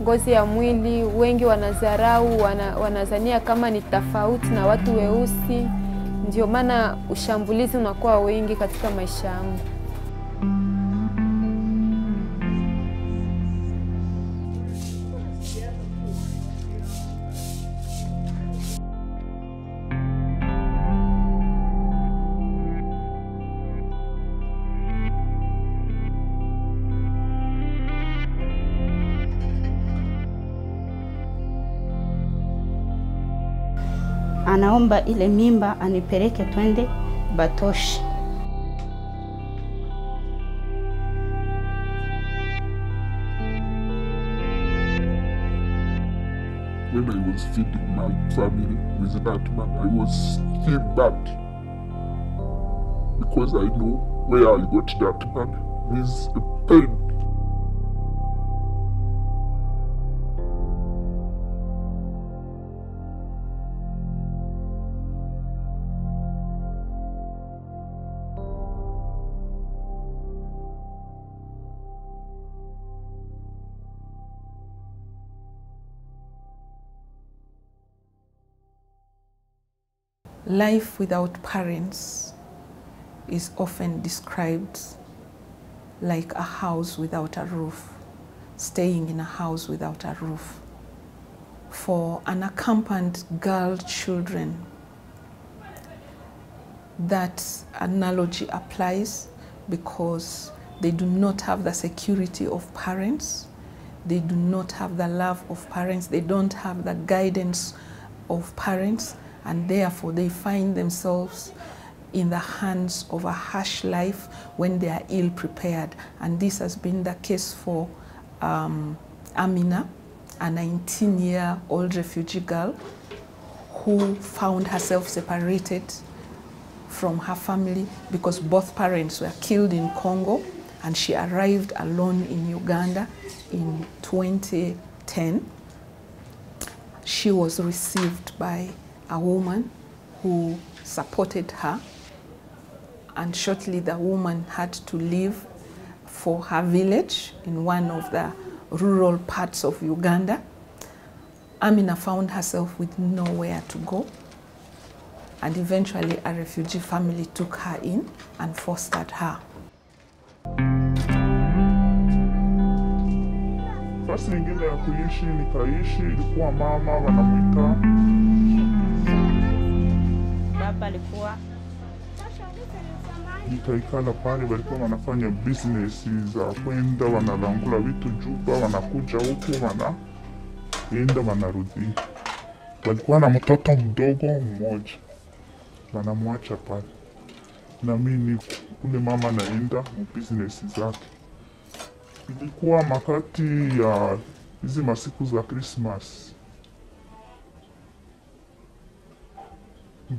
ngozi ya mwili, wengi wanadharau, wanazania kama ni tofauti na watu weusi. Ndio maana ushambulizi unakuwa wengi katika maisha yangu. Anaomba ile mimba anipeleke twende Batoshi. When I was feeding my family with that man, I was feel bad because I know where I got that man is a pain. Life without parents is often described like a house without a roof, staying in a house without a roof. For unaccompanied girl children, that analogy applies because they do not have the security of parents, they do not have the love of parents, they don't have the guidance of parents, and therefore they find themselves in the hands of a harsh life when they are ill prepared. And this has been the case for Amina, a 19-year-old refugee girl who found herself separated from her family because both parents were killed in Congo, and she arrived alone in Uganda in 2010. She was received by a woman who supported her, and shortly the woman had to leave for her village in one of the rural parts of Uganda. Amina found herself with nowhere to go, and eventually a refugee family took her in and fostered her. Basi ingine ya kuishi nikaishi, ilikuwa mama wanamuita Baba alikuwa nikaikala pale, walikuwa wanafanya business za kwenda wanalangula vitu Juba, wanakuja huku wanaenda wanarudi. Walikuwa na mtoto mdogo mmoja, wanamwacha pale, na mimi kule mama naenda mu business zake. Ilikuwa makati ya hizi masiku za Christmas.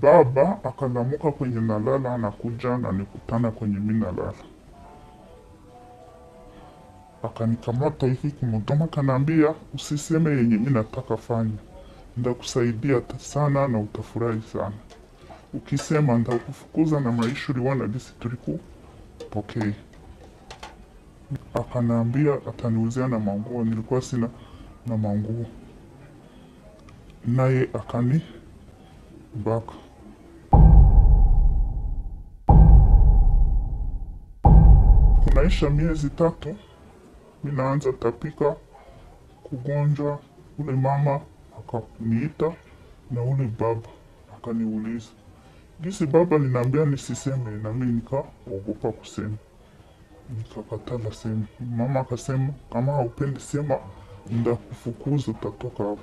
Baba akalamuka kwenye nalala, anakuja na nikutana kwenye mimi nalala. Akanikamata hivi kumudoma, akaniambia usiseme yenye mimi nataka fanya, ndakusaidia sana na utafurahi sana. Ukisema ndakufukuza na maisha uliona gisi tuliku pokea. Akaniambia ataniuzia na manguo, nilikuwa sina na manguo, naye akani baka. Kunaisha miezi 3, mimi naanza tapika, kugonjwa. Ule mama akaniita na ule baba akaniuliza gisi baba ninaambia nisiseme, na mimi nikaogopa kusema, nikakatala sema. Mama akasema kama haupendi sema ndakufukuza, utatoka hapo.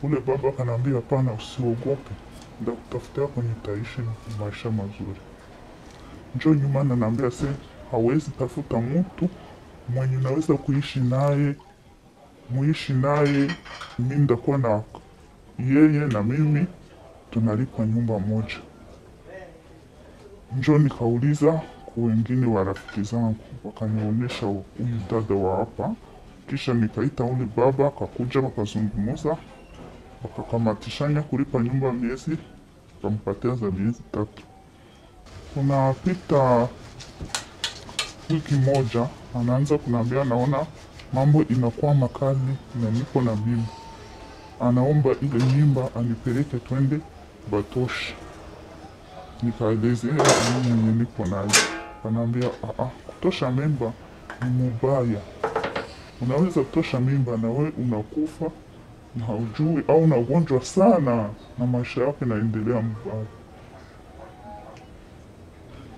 Ule baba akaniambia hapana, usiogope, ndakutafutia kwenye taishi maisha mazuri. Njoo nyuma na naambia hawezi tafuta mtu mwenye naweza kuishi naye, muishi naye, mimi ndakuwa na yeye na mimi tunalipa nyumba moja. Njoo nikauliza kwa wengine wa rafiki zangu, wakanionyesha huyu dada wa hapa. Kisha nikaita ule baba, akakuja wakazungumuza, wakakamatishanya kulipa nyumba miezi, kampatia za miezi 3. Kunapita wiki moja, anaanza kuniambia naona mambo inakuwa makali na niko na mimba. Anaomba ile mimba anipeleke twende Batosha. Nikaelezea mimi niko nayo. Kanaambia kutosha mimba ni mubaya. Unaweza kutosha mimba na we unakufa na haujui, au unagonjwa sana na maisha yako inaendelea mbaya.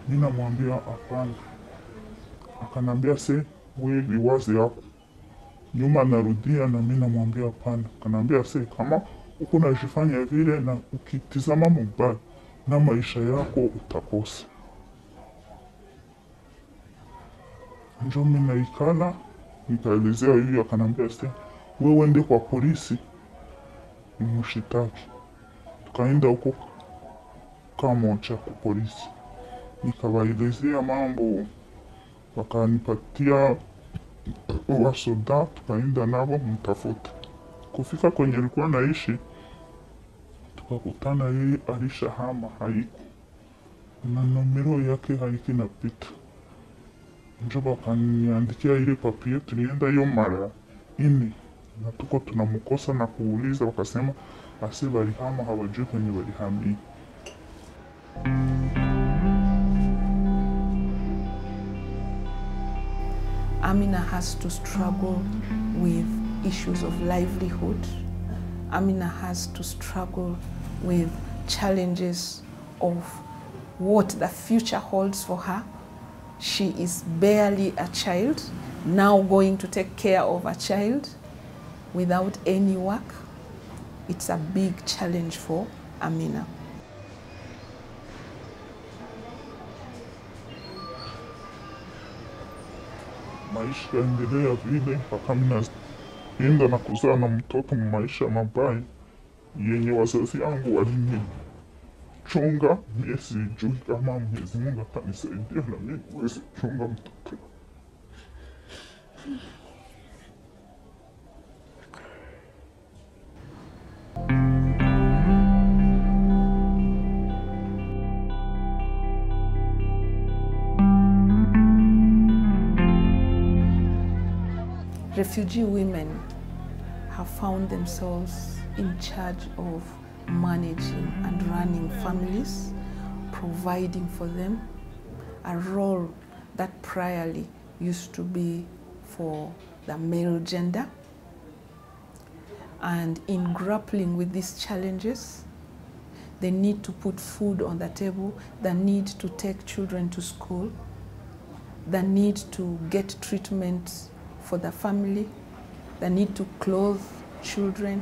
Mimi namwambia hapana. Akanambia wewe liwaze yako. Nyuma narudia na mimi namwambia hapana. Akanambia kama uko unajifanya vile na ukitizama mbaya na maisha yako utakosa. Ndio mimi naikala nikaelezea hivi. Akanambia wewe uende kwa polisi nimshitaki. Tukaenda huko Kamocha kwa polisi, nikawaelezea mambo, wakanipatia wasoda, tukaenda nabo mtafuta. Kufika kwenye alikuwa naishi, tukakutana yeye alishahama, haiko na nomero yake haiki napita. Njo wakaniandikia ile papie, tulienda hiyo mara 4 na tuko tunamkosa na kuuliza, wakasema walihama, hawajui kwenye walihamia. Amina has to struggle with issues of livelihood. Amina has to struggle with challenges of what the future holds for her. She is barely a child, now going to take care of a child without any work. It's a big challenge for Amina. Maisha endelea vile mpaka mimi naenda na kuzaa na mtoto maisha mabaya yenye wazazi wangu walinichunga. Mimi sijui kama Mwenyezi Mungu atanisaidia na mimi niweze kuchunga mtoto. Refugee women have found themselves in charge of managing and running families, providing for them, a role that priorly used to be for the male gender. And in grappling with these challenges, they need to put food on the table, the need to take children to school, the need to get treatment for the family, the need to clothe children.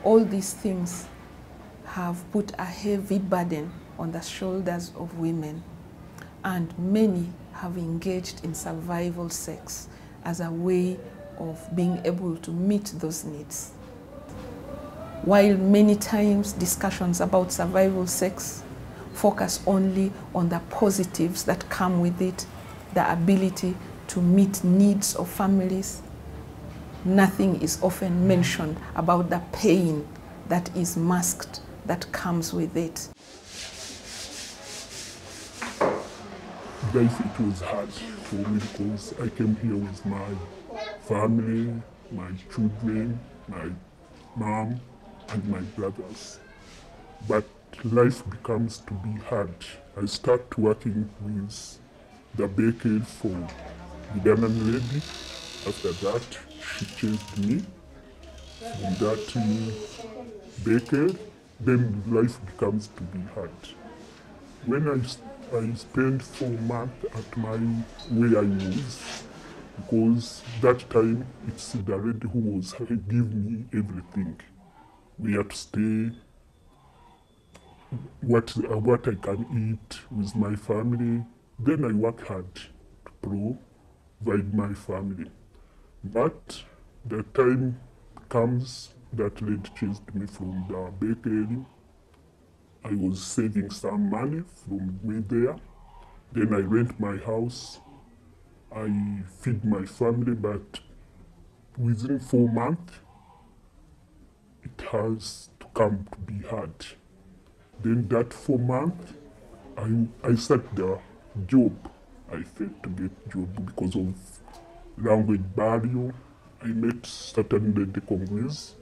All these things have put a heavy burden on the shoulders of women, and many have engaged in survival sex as a way of being able to meet those needs. While many times discussions about survival sex focus only on the positives that come with it, the ability to meet needs of families, nothing is often mentioned about the pain that is masked, that comes with it. Life, it was hard for me because I came here with my family, my children, my mom, and my brothers. But life becomes to be hard. I start working with the bakery for Ugandan lady. After that, she chased me from that bakery. Then life becomes to be hard. When I spent 4 months at where I was, because that time it's the lady who was give me everything. Where to stay, what I can eat with my family. Then I work hard to provide my family. But the time comes that lady chased me from the bakery. I was saving some money from me there. Then I rent my house. I feed my family, but within 4 months, it has to come to be hard. Then that 4 months, I set the job. I failed to get job because of language barrier, I met certain lady Congolese.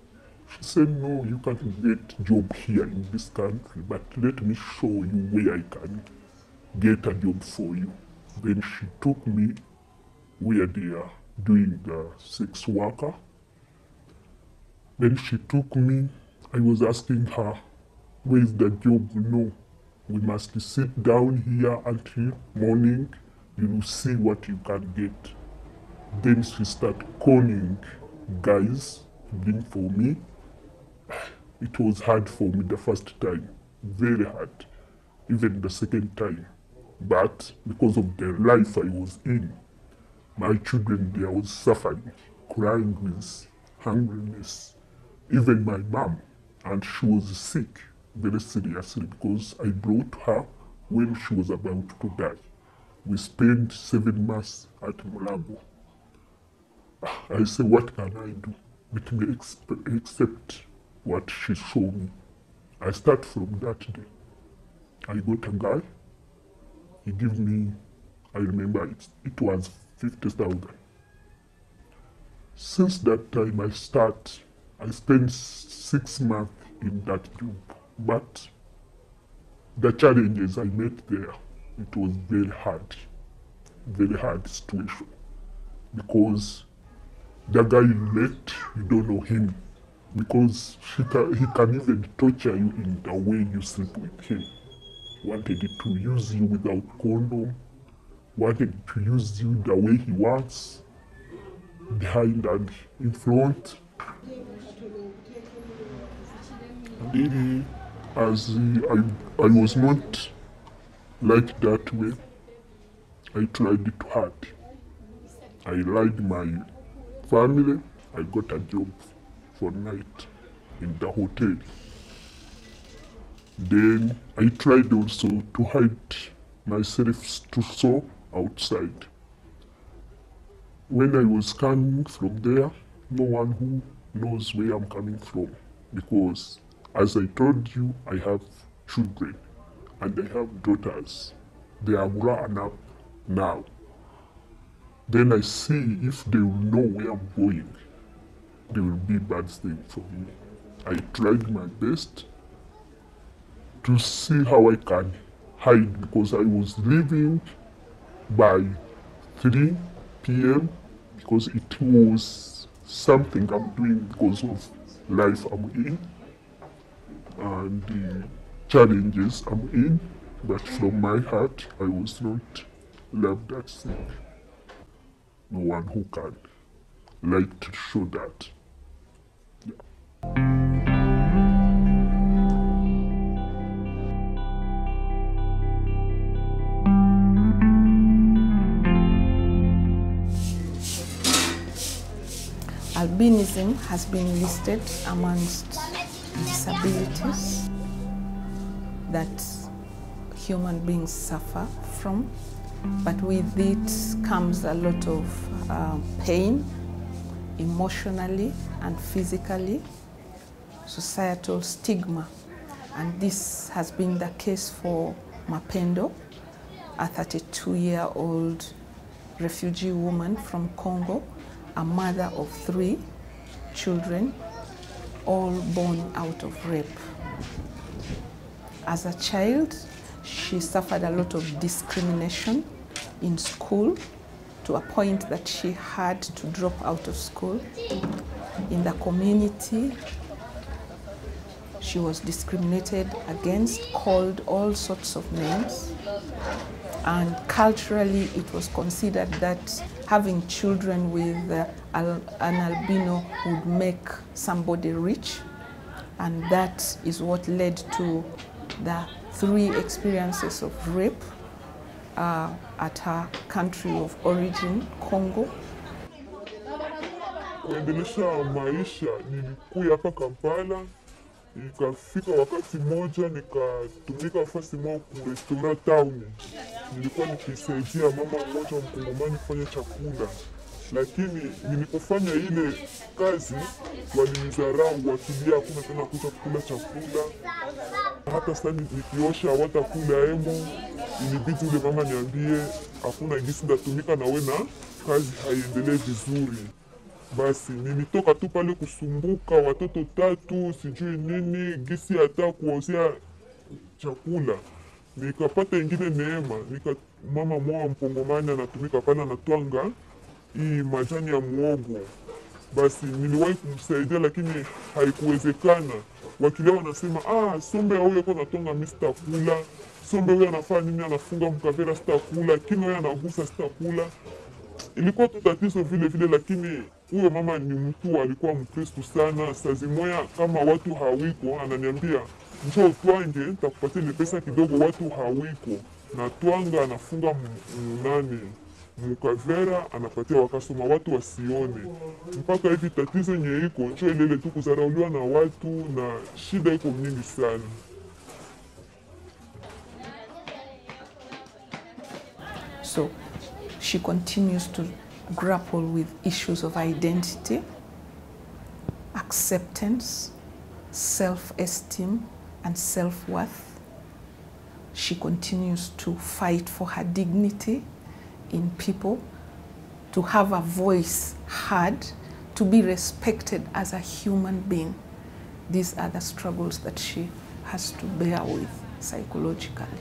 She said, no, you can't get job here in this country, but let me show you where I can get a job for you. Then she took me where they are doing the sex worker. Then she took me, I was asking her, where is the job? No, we must sit down here until morning, you will see what you can get. Then she started calling guys looking for me. It was hard for me the first time, very hard, even the second time. But because of the life I was in, my children, they was suffering, crying with hungriness. Even my mom, and she was sick very seriously because I brought her when she was about to die. We spent 7 months at Mulago. I said, what can I do? Let me accept what she showed me. I start from that day. I got a guy. He gave me, I remember it was 50,000. Since that time I spent 6 months in that job. But the challenges I met there, it was very hard situation. Because the guy you met, you don't know him. Because he can even torture you in the way you sleep with him. Wanted to use you without condom. Wanted to use you the way he wants. Behind and in front. Really, as I was not like that way, I tried it hard. I lied my family. I got a job for night in the hotel. Then I tried also to hide myself to so outside. When I was coming from there, no one who knows where I'm coming from, because as I told you, I have children and I have daughters. They are grown up now. Then I see if they will know where I'm going, they will be bad thing for me. I tried my best to see how I can hide, because I was leaving by 3 p.m. because it was something I'm doing because of life I'm in and the challenges I'm in, but from my heart I was not love that thing. No one who can like to show that. Yeah. Albinism has been listed amongst disabilities that human beings suffer from, but with it comes a lot of pain, emotionally and physically, societal stigma. And this has been the case for Mapendo, a 32-year-old refugee woman from Congo, a mother of 3 children, all born out of rape. As a child, she suffered a lot of discrimination in school, to a point that she had to drop out of school. In the community, she was discriminated against, called all sorts of names. And culturally, it was considered that having children with an albino would make somebody rich. And that is what led to the 3 experiences of rape at her country of origin, Congo. Kuendelesha maisha, nilikuja hapa Kampala, ikafika wakati moja nikatumika nafasi moja ku restaurant town. Nilikuwa nikisaidia mama mmoja Mkongomani kufanya chakula, lakini nilipofanya ile kazi walinidharau, wakilia hakuna tena kuja kula chakula. Hata sasa nikiosha hawatakula emo. Ilibidi ule mama niambie hakuna jinsi ndatumika na wewe na kazi haiendelee vizuri. Basi nilitoka tu pale kusumbuka, watoto 3 sijui nini, gisi hata kuwauzia chakula. Nikapata ingine neema, mama mwa Mkongomani anatumika pale anatwanga hii majani ya muogo. Basi niliwahi kumsaidia lakini haikuwezekana. Wakili wanasema sombe huyo yuko anatonga mimi sitakula, sombe huyo anafanya nini, anafunga mkavera sitakula, kino huyo anagusa sitakula. Ilikuwa tu tatizo vile vile, lakini huyo mama ni mtu alikuwa Mkristo sana. Saa zimoya kama watu hawiko ananiambia njoo twange, nitakupatia ile pesa kidogo, watu hawiko na twanga, anafunga mukavera, anapatia wakasoma watu wasione. Mpaka hivi tatizo yenye iko njoo ile tu kuzarauliwa na watu, na shida iko mingi sana. So she continues to grapple with issues of identity, acceptance, self-esteem, and self-worth. She continues to fight for her dignity in people, to have a voice heard, to be respected as a human being. These are the struggles that she has to bear with psychologically.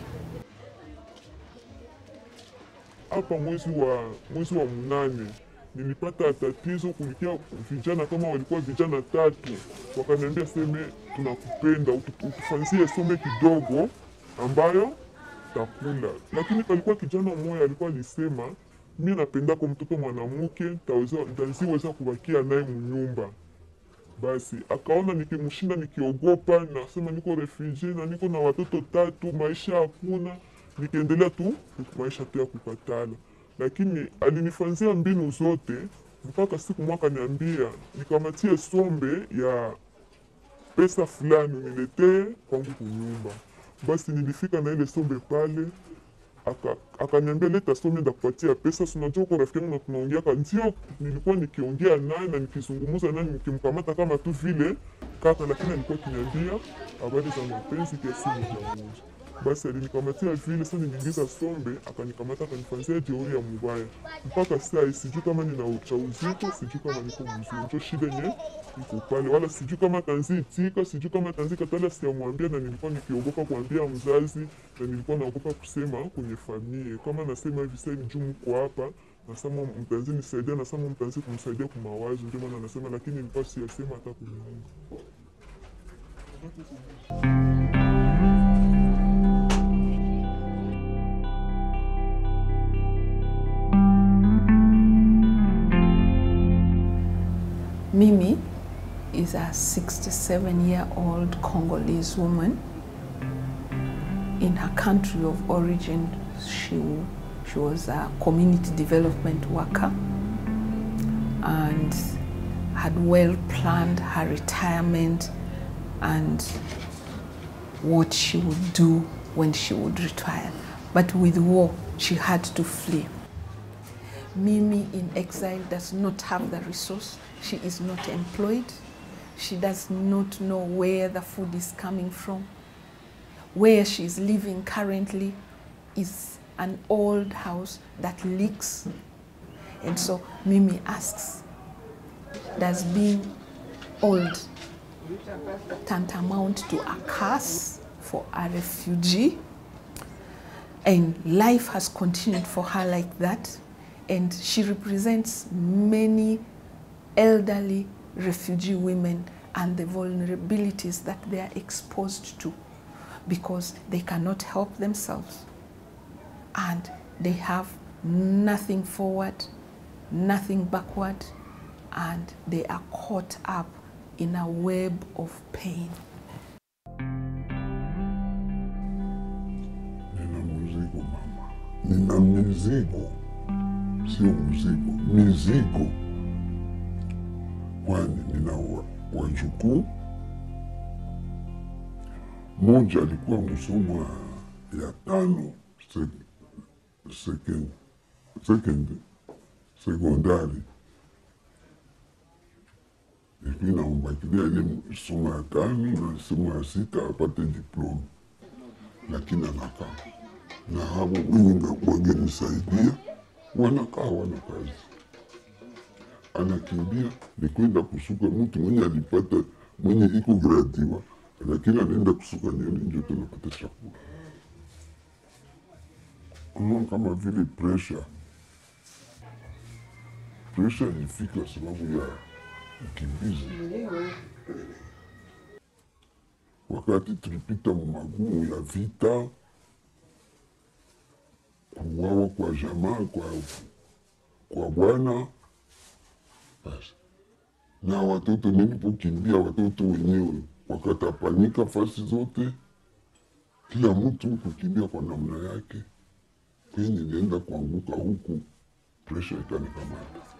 Hapa mwezi wa mnane nilipata tatizo, kulikia vijana kama walikuwa vijana 3, wakaniambia seme tunakupenda, utufanzie sombe kidogo ambayo takula. Lakini palikuwa kijana mmoja alikuwa alisema mimi napenda kwa mtoto mwanamke, nitaziweza kubakia naye mnyumba. Basi akaona nikimshinda, nikiogopa, nasema niko refugee na niko na watoto 3, maisha hakuna, nikiendelea tu maisha tu ya kupatana. Lakini alinifanzia mbinu zote mpaka siku mwaka niambia nikamatie sombe ya pesa fulani niletee kwangu kunyumba. Basi nilifika na ile sombe pale, akaniambia leta sombe ndakupatia pesa. Unajua uko rafiki yangu na tunaongea ndio. Nilikuwa nikiongea naye na nikizungumza naye nikimkamata kama tu vile kaka, lakini alikuwa kiniambia habari za mapenzi kiasi moja. Basi alinikamatia vile, sasa niliingiza sombe, akanikamata akanifanzia jeuri ya mubaya. Mpaka sasa sijui kama nina ujauzito, sijui kama niko mzuri. Ndio shida yenyewe iko pale, wala sijui kama tanzi itika, sijui kama tanzi katala, siamwambia, na nilikuwa nikiogopa kuambia mzazi, na nilikuwa naogopa kusema kwenye familia. Kama nasema hivi sasa ni jumu kwa hapa, nasema mtanzi nisaidia, nasema mtanzi kumsaidia kwa mawazo, ndio maana nasema, lakini nilikuwa siyasema hata kwa Mungu. Mimi is a 67-year-old Congolese woman. In her country of origin, she was a community development worker and had well planned her retirement and what she would do when she would retire. But with war, she had to flee. Mimi in exile does not have the resource. She is not employed. She does not know where the food is coming from. Where she is living currently is an old house that leaks. And so Mimi asks, does being old tantamount to a curse for a refugee? And life has continued for her like that. And she represents many elderly refugee women and the vulnerabilities that they are exposed to because they cannot help themselves. And they have nothing forward, nothing backward, and they are caught up in a web of pain. Nina mzigo mama, nina mizigo. Sio mzigo, mizigo. Kwani nina wajukuu. Mmoja alikuwa msomo ya 5 sekondari. Hivi naombakilia ile somo ya 5 na somo ya 6 apate diploma. Lakini anakaa. Na hapo wengi wangenisaidia. Wanakaa wana kazi. anakimbia ni kwenda kusuka mtu mwenye alipata, mwenye iko gradiwa, lakini anaenda kusuka nyoni ndio tunapata chakula. Kuna kama vile pressure ilifika sababu ya ukimbizi. Wakati tulipita magumu ya vita, kuuawa kwa jamaa, kwa bwana, basi na watoto, nilipokimbia watoto wenyewe wakatapanyika fasi zote, kila mtu kukimbia kwa namna yake. Kwenye nilienda kuanguka huku, pressure ikanikamata.